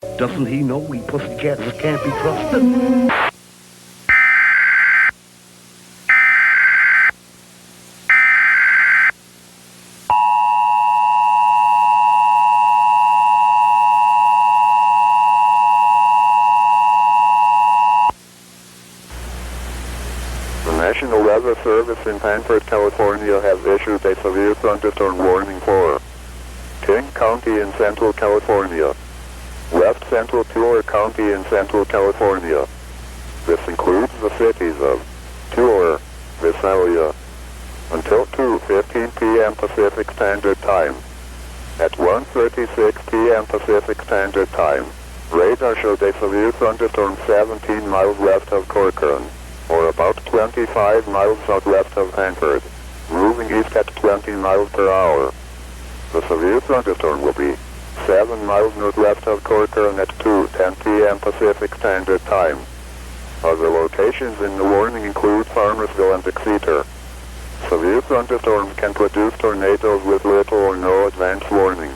Doesn't he know we pussycats can't be trusted? The National Weather Service in Hanford, California has issued a severe thunderstorm warning for King County in Central California, West Central Tulare County in Central California. This includes the cities of Tulare, Visalia, until 2:15 p.m. Pacific Standard Time. At 1:36 p.m. Pacific Standard Time, radar showed a severe thunderstorm 17 miles west of Corcoran, or about 25 miles southwest of Hanford, moving east at 20 miles per hour. The severe thunderstorm will be 7 miles northwest of Corcoran at 2:10 p.m. Pacific Standard Time. Other locations in the warning include Farmersville and Exeter. Severe thunderstorms can produce tornadoes with little or no advance warning.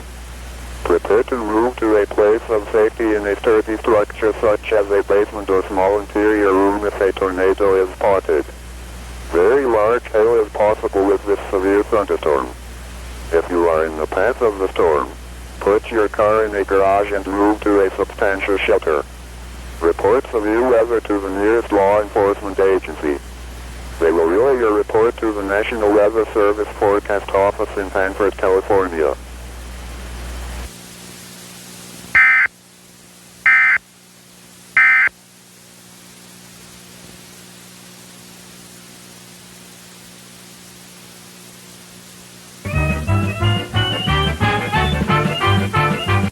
Prepare to move to a place of safety in a sturdy structure such as a basement or small interior room if a tornado is spotted. Very large hail is possible with this severe thunderstorm. If you are in the path of the storm, put your car in a garage and move to a substantial shelter. Report severe weather to the nearest law enforcement agency. They will relay your report to the National Weather Service Forecast Office in Hanford, California.